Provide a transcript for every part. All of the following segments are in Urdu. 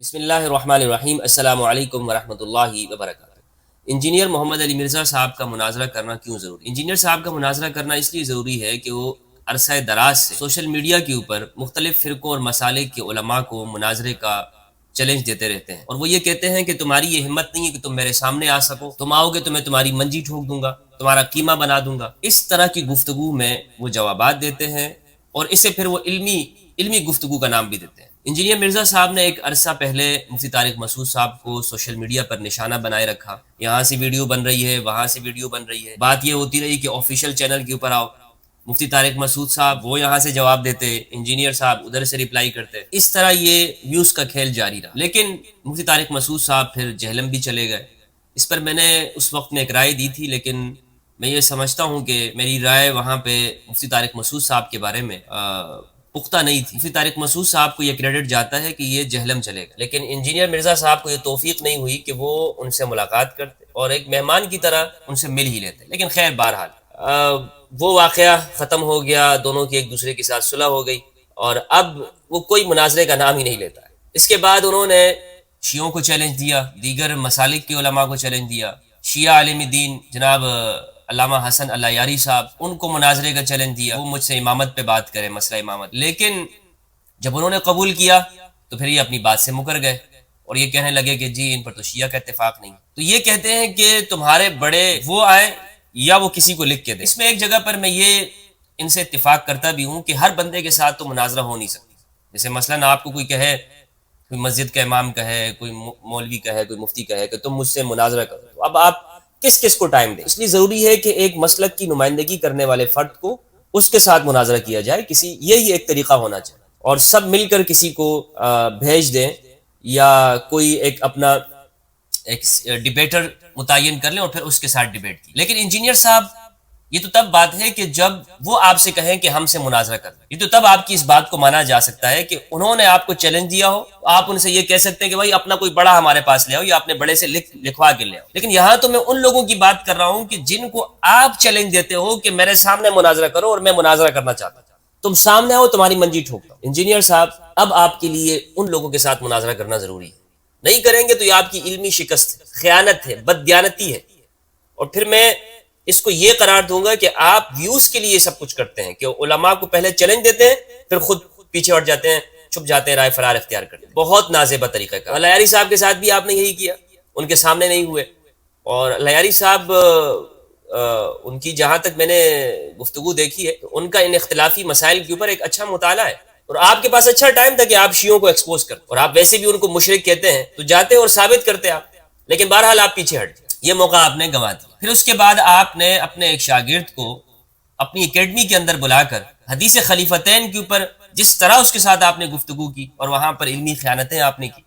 بسم اللہ الرحمن الرحیم۔ السلام علیکم ورحمۃ اللہ وبرکاتہ۔ انجینئر محمد علی مرزا صاحب کا مناظرہ کرنا کیوں ضروری؟ انجینئر صاحب کا مناظرہ کرنا اس لیے ضروری ہے کہ وہ عرصہ دراز سے سوشل میڈیا کے اوپر مختلف فرقوں اور مسالک کے علماء کو مناظرے کا چیلنج دیتے رہتے ہیں، اور وہ یہ کہتے ہیں کہ تمہاری یہ ہمت نہیں ہے کہ تم میرے سامنے آ سکو، تم آؤ گے تو میں تمہاری منجی ٹھوک دوں گا، تمہارا قیمہ بنا دوں گا۔ اس طرح کی گفتگو میں وہ جوابات دیتے ہیں، اور اسے پھر وہ علمی گفتگو کا نام بھی دیتے ہیں۔ انجینئر مرزا صاحب نے ایک عرصہ پہلے مفتی طارق مسعود صاحب کو سوشل میڈیا پر نشانہ بنائے رکھا، یہاں سے ویڈیو بن رہی ہے، وہاں سے ویڈیو بن رہی ہے، بات یہ ہوتی رہی کہ آفیشیل چینل کے اوپر آؤ، مفتی طارق مسعود صاحب وہ یہاں سے جواب دیتے، انجینئر صاحب ادھر سے ریپلائی کرتے، اس طرح یہ ویوز کا کھیل جاری رہا۔ لیکن مفتی طارق مسعود صاحب پھر جہلم بھی چلے گئے۔ اس پر میں نے اس وقت میں ایک رائے دی تھی، لیکن میں یہ سمجھتا ہوں کہ میری رائے وہاں پہ مفتی طارق مسعود صاحب کے بارے میں پختہ نہیں تھی۔ مفتی طارق مسعود صاحب کو یہ کریڈٹ جاتا ہے کہ یہ جہلم چلے گا، لیکن انجینئر مرزا صاحب کو یہ توفیق نہیں ہوئی کہ وہ ان سے ملاقات کرتے اور ایک مہمان کی طرح ان سے مل ہی لیتے۔ لیکن خیر، بہرحال وہ واقعہ ختم ہو گیا، دونوں کی ایک دوسرے کے ساتھ صلح ہو گئی، اور اب وہ کوئی مناظرے کا نام ہی نہیں لیتا ہے۔ اس کے بعد انہوں نے شیعوں کو چیلنج دیا، دیگر مسالک کے علماء کو چیلنج دیا، شیعہ عالم دین جناب علامہ حسن اللہ یاری صاحب، ان کو مناظرے کا چیلنج دیا، وہ مجھ سے امامت پہ بات کرے، مسئلہ امامت۔ لیکن جب انہوں نے قبول کیا تو پھر یہ اپنی بات سے مکر گئے اور یہ کہنے لگے کہ جی ان پر تو شیعہ کا اتفاق نہیں۔ تو یہ کہتے ہیں کہ تمہارے بڑے وہ آئے یا وہ کسی کو لکھ کے دے۔ اس میں ایک جگہ پر میں یہ ان سے اتفاق کرتا بھی ہوں کہ ہر بندے کے ساتھ تو مناظرہ ہو نہیں سکتی۔ جیسے مثلاً آپ کو کوئی کہے، کوئی مسجد کا امام کہے، کوئی مولوی کہے، کوئی مفتی کہے کہ تم مجھ سے مناظرہ کرو، تو اب آپ کس کو ٹائم دیں؟ اس لیے ضروری ہے کہ ایک مسلک کی نمائندگی کرنے والے فرد کو اس کے ساتھ مناظرہ کیا جائے، یہی ایک طریقہ ہونا چاہیے، اور سب مل کر کسی کو بھیج دیں یا کوئی ایک اپنا ایک ڈیبیٹر متعین کر لیں اور پھر اس کے ساتھ ڈیبیٹ کی۔ لیکن انجینئر صاحب، یہ تو تب بات ہے کہ جب وہ آپ سے کہیں کہ ہم سے مناظرہ کر لیں، یہ تو تب آپ کی اس بات کو مانا جا سکتا ہے کہ انہوں نے آپ کو چیلنج دیا ہو، آپ ان سے یہ کہہ سکتے ہیں کہ بھائی اپنا کوئی بڑا ہمارے پاس لے آؤ یا اپنے بڑے سے لکھوا کے لے آؤ۔ لیکن یہاں تو میں ان لوگوں کی بات کر رہا ہوں کہ جن کو آپ چیلنج دیتے ہو کہ میرے سامنے مناظرہ کرو اور میں مناظرہ کرنا چاہتا ہوں، تم سامنے آؤ، تمہاری منجی ٹھوکتا ہوں۔ انجینئر صاحب، اب آپ کے لیے ان لوگوں کے ساتھ مناظرہ کرنا ضروری ہے، نہیں کریں گے تو یہ آپ کی علمی شکست ہے، خیانت ہے، بددیانتی ہے، اور پھر میں اس کو یہ قرار دوں گا کہ آپ ویوز کے لیے سب کچھ کرتے ہیں کہ علماء کو پہلے چیلنج دیتے ہیں، پھر خود پیچھے ہٹ جاتے ہیں، چھپ جاتے ہیں، رائے فرار اختیار کرتے ہیں۔ بہت نازیبہ طریقہ کا۔ لیاری صاحب کے ساتھ بھی آپ نے یہی کیا، ان کے سامنے نہیں ہوئے، اور لیاری صاحب ان کی جہاں تک میں نے گفتگو دیکھی ہے، ان کا ان اختلافی مسائل کے اوپر ایک اچھا مطالعہ ہے، اور آپ کے پاس اچھا ٹائم تھا کہ آپ شیعوں کو ایکسپوز کرتے، اور آپ ویسے بھی ان کو مشرک کہتے ہیں تو جاتے اور ثابت کرتے آپ، لیکن بہرحال آپ پیچھے ہٹ گئے، یہ موقع آپ نے گنوا دیا۔ پھر اس کے بعد آپ نے اپنے ایک شاگرد کو اپنی اکیڈمی کے اندر بلا کر حدیث خلیفتین کے اوپر جس طرح اس کے ساتھ آپ نے گفتگو کی، اور وہاں پر علمی خیانتیں آپ نے کی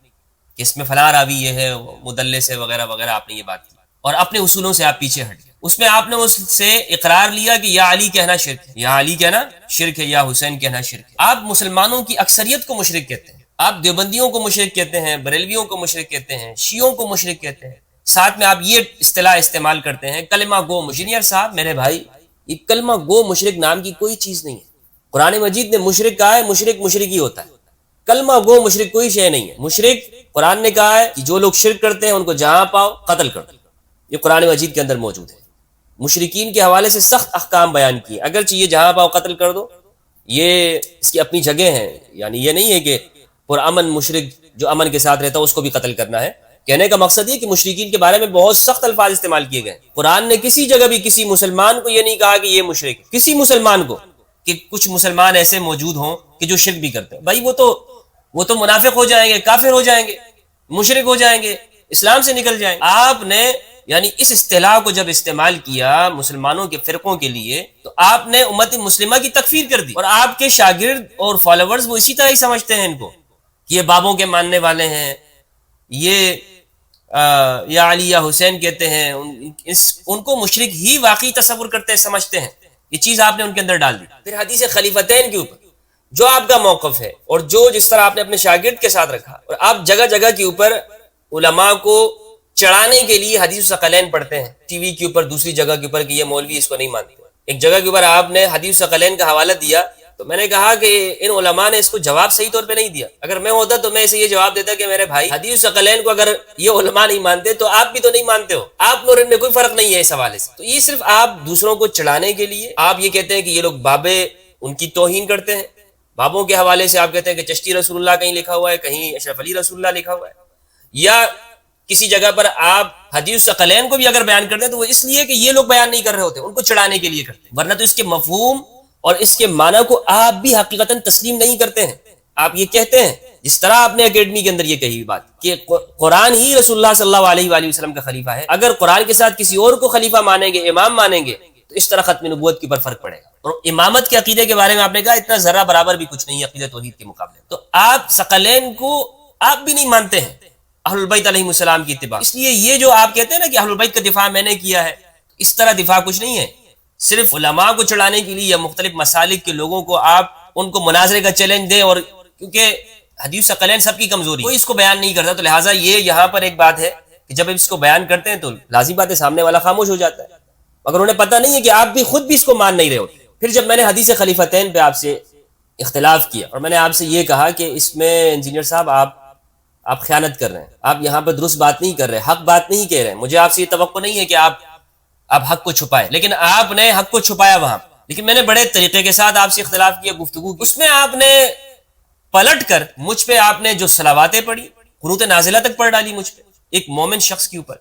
کہ اس میں فلاں راوی یہ ہے، مدلس ہے، وغیرہ وغیرہ، آپ نے یہ بات کی، اور اپنے اصولوں سے آپ پیچھے ہٹ گئے۔ اس میں آپ نے اس سے اقرار لیا کہ یا علی کہنا شرک ہے، یا علی کہنا شرک ہے، یا حسین کہنا شرک ہے۔ آپ مسلمانوں کی اکثریت کو مشرک کہتے ہیں، آپ دیوبندیوں کو مشرک کہتے ہیں، بریلویوں کو مشرک کہتے ہیں، شیعوں کو مشرک کہتے ہیں، ساتھ میں آپ یہ اصطلاح استعمال کرتے ہیں کلمہ گو مشرک۔ انجینئر صاحب، میرے بھائی، یہ کلمہ گو مشرک نام کی کوئی چیز نہیں ہے۔ قرآن مجید نے مشرک کہا ہے، مشرک مشرک ہی ہوتا ہے، کلمہ گو مشرک کوئی شے نہیں ہے۔ مشرک قرآن نے کہا ہے کہ جو لوگ شرک کرتے ہیں ان کو جہاں پاؤ قتل کر دو، یہ قرآن مجید کے اندر موجود ہے۔ مشرکین کے حوالے سے سخت احکام بیان کیے، اگرچہ یہ جہاں پاؤ قتل کر دو، یہ اس کی اپنی جگہ ہے، یعنی یہ نہیں ہے کہ پرامن مشرک جو امن کے ساتھ رہتا ہے اس کو بھی قتل کرنا ہے۔ کہنے کا مقصد یہ کہ مشرکین کے بارے میں بہت سخت الفاظ استعمال کیے گئے۔ قرآن نے کسی جگہ بھی کسی مسلمان کو یہ نہیں کہا کہ یہ مشرک ہے، کسی مسلمان کو، کہ کچھ مسلمان ایسے موجود ہوں کہ جو شرک بھی کرتے ہیں، بھائی وہ تو منافق ہو جائیں گے، کافر ہو جائیں گے، مشرک ہو جائیں گے، اسلام سے نکل جائیں گے۔ آپ نے یعنی اس اصطلاح کو جب استعمال کیا مسلمانوں کے فرقوں کے لیے، تو آپ نے امت مسلمہ کی تکفیر کر دی، اور آپ کے شاگرد اور فالوورز وہ اسی طرح ہی سمجھتے ہیں ان کو کہ یہ بابوں کے ماننے والے ہیں، یہ یا علی یا حسین کہتے ہیں، ان کو مشرک ہی واقعی تصور کرتے ہیں، سمجھتے ہیں۔ یہ چیز آپ نے ان کے اندر ڈال دی۔ پھر حدیث خلیفتین کے اوپر جو آپ کا موقف ہے، اور جس طرح آپ نے اپنے شاگرد کے ساتھ رکھا، اور آپ جگہ جگہ کے اوپر علماء کو چڑھانے کے لیے حدیث ثقلین پڑھتے ہیں، ٹی وی کے اوپر، دوسری جگہ کے اوپر، کہ یہ مولوی اس کو نہیں مانتے۔ ایک جگہ کے اوپر آپ نے حدیث ثقلین کا حوالہ دیا تو میں نے کہا کہ ان علماء نے اس کو جواب صحیح طور پہ نہیں دیا. اگر میں ہوتا تو میں اسے یہ جواب دیتا کہ میرے بھائی حدیث ثقلین کو اگر یہ علماء نہیں مانتے تو آپ بھی تو نہیں مانتے ہو, آپ اور ان میں کوئی فرق نہیں ہے اس حوالے سے. تو یہ صرف آپ دوسروں کو چڑھانے کے لیے آپ یہ کہتے ہیں کہ یہ لوگ بابے ان کی توہین کرتے ہیں. بابوں کے حوالے سے آپ کہتے ہیں کہ چشتی رسول اللہ کہیں لکھا ہوا ہے, کہیں اشرف علی رسول اللہ لکھا ہوا ہے, یا کسی جگہ پر آپ حدیث ثقلین کو بھی اگر بیان کرتے ہیں تو وہ اس لیے کہ یہ لوگ بیان نہیں کر رہے ہوتے, ان کو چڑھانے کے لیے کرتے ہیں, ورنہ تو اس کے مفہوم اور اس کے معنی کو آپ بھی حقیقتاً تسلیم نہیں کرتے ہیں. آپ یہ کہتے ہیں جس طرح آپ نے اکیڈمی کے اندر یہ کہی بات کہ قرآن ہی رسول اللہ صلی اللہ علیہ وآلہ وسلم کا خلیفہ ہے, اگر قرآن کے ساتھ کسی اور کو خلیفہ مانیں گے, امام مانیں گے, تو اس طرح ختم نبوت کے اوپر فرق پڑے گا. اور امامت کے عقیدے کے بارے میں آپ نے کہا اتنا ذرہ برابر بھی کچھ نہیں ہے عقیدہ توحید کے مقابلے. تو آپ ثقلین کو آپ بھی نہیں مانتے ہیں اہل البیت علیہ السلام کی اتباع. اس لیے یہ جو آپ کہتے ہیں نا کہ اہل البیت کا دفاع میں نے کیا ہے, اس طرح دفاع کچھ نہیں ہے. صرف علماء کو چڑھانے کے لیے یا مختلف مسالک کے لوگوں کو آپ ان کو مناظرے کا چیلنج دیں, اور کیونکہ حدیث ثقلین سب کی کمزوری, کوئی اس کو بیان نہیں کرتا, تو لہٰذا یہ یہاں پر ایک بات ہے کہ جب اس کو بیان کرتے ہیں تو لازم بات ہے سامنے والا خاموش ہو جاتا ہے, مگر انہیں پتہ نہیں ہے کہ آپ بھی خود بھی اس کو مان نہیں رہے ہوتے. پھر جب میں نے حدیث خلیفتین پہ آپ سے اختلاف کیا اور میں نے آپ سے یہ کہا کہ اس میں انجینئر صاحب آپ خیانت کر رہے ہیں, آپ یہاں پر درست بات نہیں کر رہے, حق بات نہیں کہہ رہے ہیں, مجھے آپ سے یہ توقع نہیں ہے کہ آپ حق کو چھپائے, لیکن آپ نے حق کو چھپایا وہاں. لیکن میں نے بڑے طریقے کے ساتھ آپ سے اختلاف کیا, گفتگو کی, اس میں آپ نے پلٹ کر مجھ پہ آپ نے جو صلواتیں پڑھی, قنوت نازلہ تک پڑھ ڈالی مجھ پہ, ایک مومن شخص کے اوپر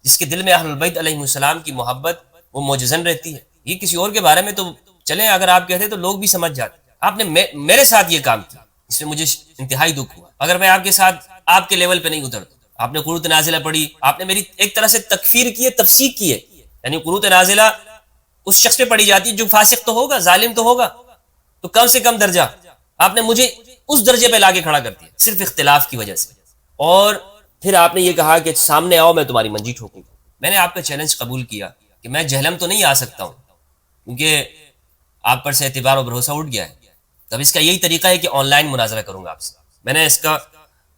جس کے دل میں اہل البیت علیہ السلام کی محبت وہ موجزن رہتی ہے. یہ کسی اور کے بارے میں تو چلیں اگر آپ کہتے تو لوگ بھی سمجھ جاتے, آپ نے میرے ساتھ یہ کام کیا, اس میں مجھے انتہائی دکھ ہوا. اگر میں آپ کے ساتھ آپ کے لیول پہ نہیں اترتا, آپ نے قنوت نازلہ پڑھی, آپ نے میری ایک طرح سے تکفیر کی ہے, تفسیق کی ہے, یعنی قنوت نازلہ اس شخص پہ پڑھی جاتی ہے جو فاسق تو ہوگا, ظالم تو ہوگا, تو کم سے کم درجہ آپ نے مجھے اس درجے پہ لا کے کھڑا کر دیا صرف اختلاف کی وجہ سے. اور پھر آپ نے یہ کہا کہ سامنے آؤ میں تمہاری منجی ٹھوکوں گا. میں نے آپ کا چیلنج قبول کیا کہ میں جہلم تو نہیں آ سکتا ہوں کیونکہ آپ پر سے اعتبار اور بھروسہ اٹھ گیا ہے, تب اس کا یہی طریقہ ہے کہ آن لائن مناظرہ کروں گا آپ سے. میں نے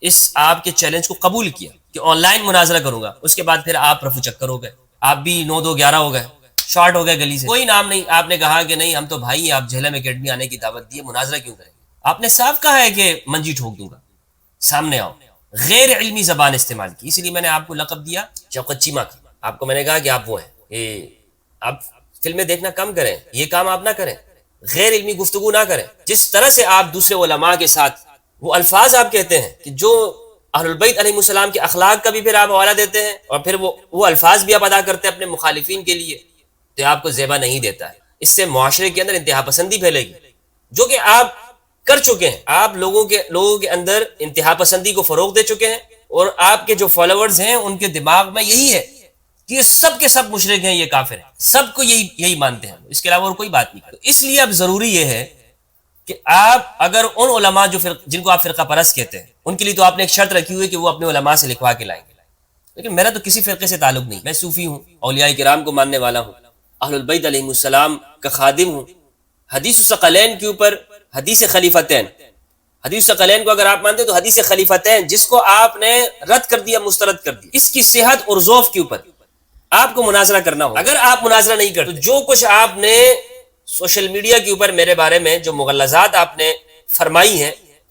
اس آپ کے چیلنج کو قبول کیا کہ آن لائن مناظرہ کروں گا. اس کے بعد پھر آپ رفو چکر ہو گئے, آپ بھی 9-2-11 ہو گئے, شارٹ ہو گئے گلی سے, کوئی نام نہیں. آپ نے کہا کہ نہیں ہم تو بھائی, آپ جہلم اکیڈمی آنے کی دعوت دیے, مناظرہ کیوں کریں گے. آپ نے صاف کہا ہے کہ منجی ٹھوک دوں گا, سامنے آؤ. غیر علمی زبان استعمال کی, اس لیے میں نے آپ کو لقب دیا شوکت چیمہ کا. آپ کو میں نے کہا کہ آپ وہ ہیں, آپ فلمیں دیکھنا کم کریں, یہ کام آپ نہ کریں, غیر علمی گفتگو نہ کریں. جس طرح سے آپ دوسرے علماء کے ساتھ وہ الفاظ آپ کہتے ہیں کہ جو اہل البیت علیہ السلام کے اخلاق کا بھی پھر آپ حوالہ دیتے ہیں, اور پھر وہ الفاظ بھی آپ ادا کرتے ہیں اپنے مخالفین کے لیے, تو آپ کو زیبا نہیں دیتا ہے. اس سے معاشرے کے اندر انتہا پسندی پھیلے گی, جو کہ آپ کر چکے ہیں. آپ لوگوں کے اندر انتہا پسندی کو فروغ دے چکے ہیں, اور آپ کے جو فالوورز ہیں ان کے دماغ میں یہی ہے کہ یہ سب کے سب مشرک ہیں, یہ کافر ہیں, سب کو یہی مانتے ہیں, اس کے علاوہ اور کوئی بات نہیں. تو اس لیے اب ضروری یہ ہے کہ آپ اگر ان علماء جن کو آپ فرقہ پرست کہتے ہیں, ان کے لیے تو آپ نے ایک شرط رکھی ہوئی کہ وہ اپنے علماء سے لکھوا کے لائیں گے, لیکن میرا تو کسی فرقے سے تعلق نہیں. میں صوفی ہوں, اولیاء کرام کو ماننے والا ہوں, اہل البیت علیہ السلام کا خادم ہوں. حدیث ثقلین کے اوپر حدیث خلیفتین, حدیث ثقلین کو اگر آپ مانتے تو حدیث خلیفتین جس کو آپ نے رد کر دیا, مسترد کر دیا, اس کی صحت اور ذوف کے اوپر آپ کو مناظرہ کرنا ہو. اگر آپ مناظرہ نہیں کرتے تو جو کچھ آپ نے سوشل میڈیا کے اوپر میرے بارے میں جو مغلظات آپ نے فرمائی ہیں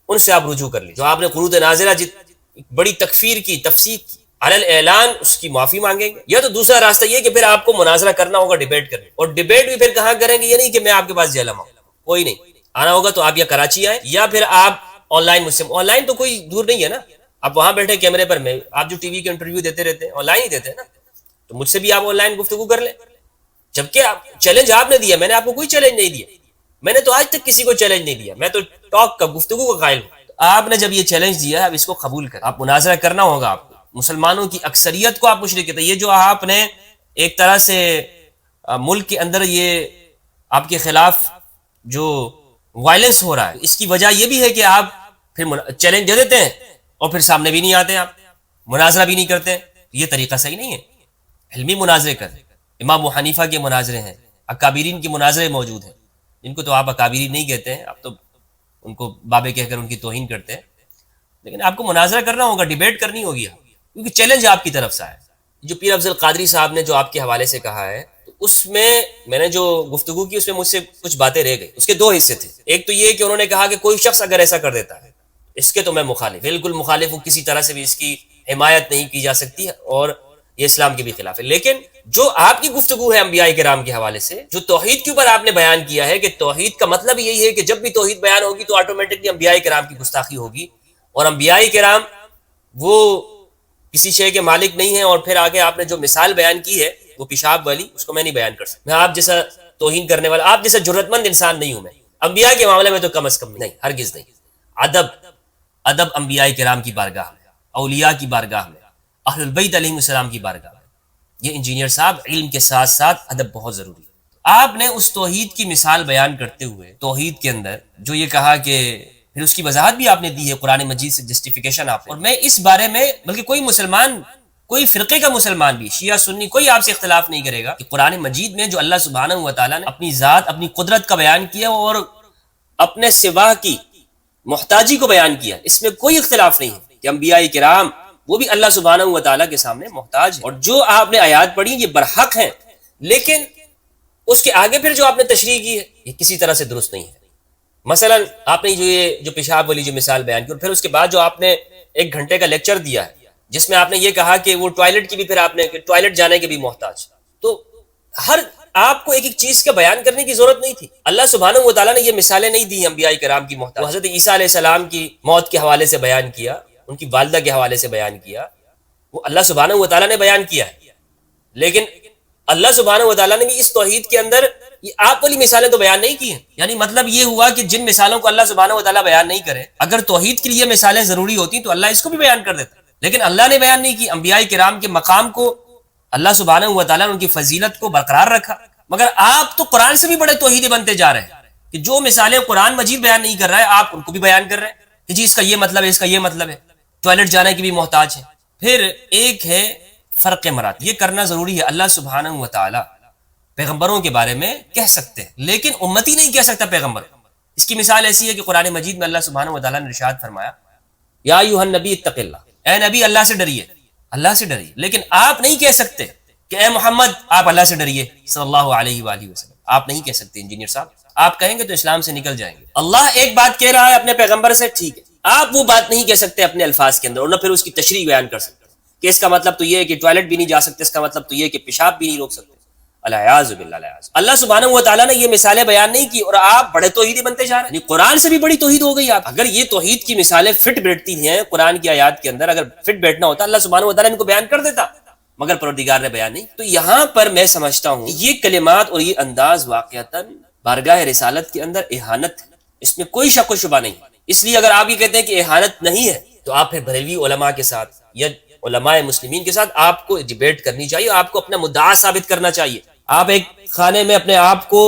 ان سے آپ رجوع کر لیجیے. جو آپ نے قنوت نازلہ بڑی تکفیر کی, تفسیق کی, علی الاعلان اس کی معافی مانگیں گے. یا تو دوسرا راستہ یہ کہ پھر آپ کو مناظرہ کرنا ہوگا, ڈیبیٹ کرنے, اور ڈیبیٹ بھی پھر کہاں کریں گے, یہ نہیں کہ میں آپ کے پاس جہلم آؤں, کوئی نہیں. آنا ہوگا تو آپ یا کراچی آئیں یا پھر آپ آن لائن مجھ سے. آن لائن تو کوئی دور نہیں ہے نا, آپ وہاں بیٹھے کیمرے پر, میں آپ جو ٹی وی کے انٹرویو دیتے رہتے ہیں آن لائن ہی دیتے ہیں نا, تو مجھ سے بھی آپ آن لائن گفتگو کر لیں. جبکہ چیلنج آپ نے دیا, میں نے آپ کو کوئی چیلنج نہیں دیا, میں نے تو آج تک کسی کو چیلنج نہیں دیا, میں تو ٹاک کا, گفتگو کا قائل ہوں. آپ نے جب یہ چیلنج دیا ہے اب اس کو قبول کریں, آپ مناظرہ کرنا ہوگا. آپ کو مسلمانوں کی اکثریت کو آپ مشرک کہتے ہیں. یہ جو آپ نے ایک طرح سے ملک کے اندر یہ آپ کے خلاف جو وائلنس ہو رہا ہے, اس کی وجہ یہ بھی ہے کہ آپ پھر چیلنج دے دیتے ہیں اور پھر سامنے بھی نہیں آتے, آپ مناظرہ بھی نہیں کرتے. یہ طریقہ صحیح نہیں ہے. علمی مناظرے کریں. امام ابو حنیفہ کے مناظرے ہیں, اکابرین کے مناظرے موجود ہیں, جن کو تو آپ اکابرین نہیں کہتے ہیں, آپ تو ان کو بابے کہہ کر ان کی توہین کرتے ہیں. لیکن آپ کو مناظرہ کرنا ہوگا, ڈیبیٹ کرنی ہوگی, کیونکہ چیلنج آپ کی طرف سے ہے. جو پیر افضل قادری صاحب نے جو آپ کے حوالے سے کہا ہے, اس میں نے جو گفتگو کی اس میں مجھ سے کچھ باتیں رہ گئی. اس کے دو حصے تھے. ایک تو یہ کہ انہوں نے کہا کہ کوئی شخص اگر ایسا کر دیتا ہے اس کے تو میں مخالف، بالکل مخالف ہوں، کسی طرح سے بھی اس کی حمایت نہیں کی جا سکتی اور یہ اسلام کے بھی خلاف ہے. لیکن جو آپ کی گفتگو ہے انبیاء کرام کے حوالے سے، جو توحید کے اوپر آپ نے بیان کیا ہے کہ توحید کا مطلب یہی ہے کہ جب بھی توحید بیان ہوگی تو آٹومیٹکلی انبیاء کرام کی گستاخی ہوگی، اور انبیاء کرام وہ کسی شے کے مالک نہیں ہیں. اور پھر آگے آپ نے جو مثال بیان کی ہے وہ پیشاب والی، اس کو میں نہیں بیان کر سکتا. میں آپ جیسا توہین کرنے والا، آپ جیسا جرأت مند انسان نہیں ہوں میں. انبیاء کے معاملے میں تو کم از کم نہیں، ہرگز نہیں. ادب انبیاء کرام کی بارگاہ میں، اولیاء کی بارگاہ میں، اہل البیت علیہم السلام کی بارگاہ میں. یہ انجینئر صاحب علم کے ساتھ ساتھ ادب بہت ضروری ہے. آپ نے اس توحید کی مثال بیان کرتے ہوئے توحید کے اندر جو یہ کہا کہ پھر اس کی وضاحت بھی آپ نے دی ہے قرآن مجید سے، جسٹیفیکیشن آپ نے. اور میں اس بارے میں بلکہ کوئی مسلمان، کوئی فرقے کا مسلمان بھی، شیعہ سنی، کوئی آپ سے اختلاف نہیں کرے گا کہ قرآن مجید میں جو اللہ سبحانہ و تعالیٰ نے اپنی ذات، اپنی قدرت کا بیان کیا اور اپنے سوا کی محتاجی کو بیان کیا، اس میں کوئی اختلاف نہیں ہے کہ انبیاء کرام وہ بھی اللہ سبحانہ و تعالیٰ کے سامنے محتاج ہیں. اور جو آپ نے آیات پڑھی یہ برحق ہیں، لیکن اس کے آگے پھر جو آپ نے تشریح کی ہے یہ کسی طرح سے درست نہیں ہے. مثلا آپ نے جو پیشاب والی جو مثال بیان کی، اور پھر اس کے بعد جو آپ نے 1 گھنٹے کا لیکچر دیا ہے جس میں آپ نے یہ کہا کہ وہ ٹوائلٹ کی بھی پھر آپ نے ٹوائلٹ جانے کے بھی محتاج. تو ہر آپ کو ایک ایک چیز کا بیان کرنے کی ضرورت نہیں تھی. اللہ سبحانہ و تعالیٰ نے یہ مثالیں نہیں دی انبیاء کرام کی محتاج. حضرت عیسیٰ علیہ السلام کی موت کے حوالے سے بیان کیا، ان کی والدہ کے حوالے سے بیان کیا، وہ اللہ سبحانہ و تعالیٰ نے بیان کیا ہے. لیکن اللہ سبحانہ و تعالیٰ نے بھی اس توحید کے اندر یہ آپ والی مثالیں تو بیان نہیں کی ہیں. یعنی مطلب یہ ہوا کہ جن مثالوں کو اللہ سبحانہ و تعالیٰ بیان نہیں کرے، اگر توحید کے لیے مثالیں ضروری ہوتی تو اللہ اس کو بھی بیان کر دیتا. لیکن اللہ نے بیان نہیں کی. انبیاء کرام کے مقام کو اللہ سبحانہ و تعالیٰ نے ان کی فضیلت کو برقرار رکھا. مگر آپ تو قرآن سے بھی بڑے توحیدی بنتے جا رہے ہیں کہ جو مثالیں قرآن مجید بیان نہیں کر رہا ہے آپ ان کو بھی بیان کر رہے ہیں کہ جی اس کا یہ مطلب ہے، اس کا یہ مطلب ہے، ٹوائلٹ جانے کی بھی محتاج ہے. پھر ایک ہے فرق مراتب، یہ کرنا ضروری ہے. اللہ سبحانہ و تعالیٰ پیغمبروں کے بارے میں کہہ سکتے ہیں لیکن امتی نہیں کہہ سکتا پیغمبر. اس کی مثال ایسی ہے کہ قرآن مجید میں اللہ سبحانہ و تعالیٰ نے ارشاد فرمایا یا ایھا النبی اتق اللہ، اے نبی اللہ سے ڈریے، اللہ سے ڈریے. لیکن آپ نہیں کہہ سکتے کہ اے محمد آپ اللہ سے ڈریے صلی اللہ علیہ وآلہ وسلم. آپ نہیں کہہ سکتے انجینئر صاحب. آپ کہیں گے تو اسلام سے نکل جائیں گے. اللہ ایک بات کہہ رہا ہے اپنے پیغمبر سے، ٹھیک ہے، آپ وہ بات نہیں کہہ سکتے اپنے الفاظ کے اندر اور نہ پھر اس کی تشریح بیان کر سکتے کہ اس کا مطلب تو یہ ہے کہ ٹوائلٹ بھی نہیں جا سکتے، اس کا مطلب تو یہ ہے کہ پیشاب بھی نہیں روک سکتے. الیاذ باللہ. اللہ سبحانہ و تعالیٰ نے یہ مثالیں بیان نہیں کی اور آپ بڑے توحیدی بنتے جا رہے ہیں. قرآن سے بھی بڑی توحید ہو گئی. آپ اگر یہ توحید کی مثالیں فٹ بیٹھتی ہیں قرآن کی آیات کے اندر، اگر فٹ بیٹھنا ہوتا اللہ سبحانہ و تعالیٰ ان کو بیان کر دیتا، مگر پروردگار نے بیان نہیں. تو یہاں پر میں سمجھتا ہوں یہ کلمات اور یہ انداز واقعتاً بارگاہ رسالت کے اندر اہانت ہے، اس میں کوئی شک و شبہ نہیں. اس لیے اگر آپ یہ کہتے ہیں کہ اہانت نہیں ہے تو آپ پھر بریلوی علماء کے ساتھ یا علماء مسلمین کے ساتھ آپ کو ڈیبیٹ کرنی چاہیے، آپ کو اپنا مدعا ثابت کرنا چاہیے. آپ ایک خانے میں اپنے آپ کو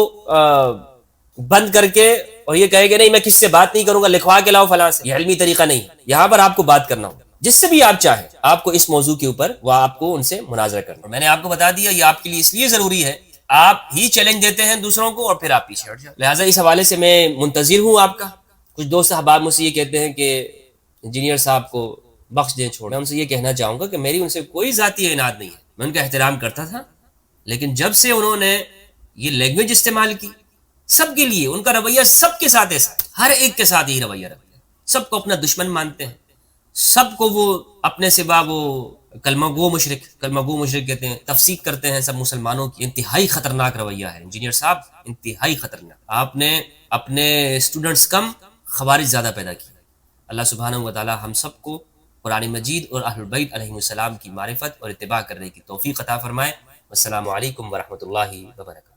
بند کر کے اور یہ کہے کہ نہیں میں کس سے بات نہیں کروں گا، لکھوا کے لاؤ فلاں سے، یہ علمی طریقہ نہیں. یہاں پر آپ کو بات کرنا ہو جس سے بھی آپ چاہیں، آپ کو اس موضوع کے اوپر وہ آپ کو ان سے مناظرہ کرنا. میں نے آپ کو بتا دیا یہ آپ کے لیے اس لیے ضروری ہے، آپ ہی چیلنج دیتے ہیں دوسروں کو اور پھر آپ پیچھے ہٹ جائیں. لہٰذا اس حوالے سے میں منتظر ہوں آپ کا. کچھ دوست احباب مجھ سے یہ کہتے ہیں کہ انجینئر صاحب کو بخش دیں، چھوڑیں. میں ان سے یہ کہنا چاہوں گا کہ میری ان سے کوئی ذاتی عناد نہیں ہے، میں ان کا احترام کرتا تھا. لیکن جب سے انہوں نے یہ لینگویج استعمال کی سب کے لیے، ان کا رویہ سب کے ساتھ ایسا ہے، ہر ایک کے ساتھ یہی رویہ رکھتے ہیں، سب کو اپنا دشمن مانتے ہیں، سب کو وہ اپنے سوا وہ کلمہ گو مشرک کہتے ہیں، تفسیق کرتے ہیں سب مسلمانوں کی. انتہائی خطرناک رویہ ہے انجینئر صاحب، انتہائی خطرناک. آپ نے اپنے اسٹوڈنٹس کم، خوارج زیادہ پیدا کی. اللہ سبحانہ و تعالی ہم سب کو قرآن مجید اور اہل البیت علیہ السلام کی معرفت اور اتباع کرنے کی توفیق عطا فرمائے. السلام علیکم ورحمۃ اللہ وبرکاتہ.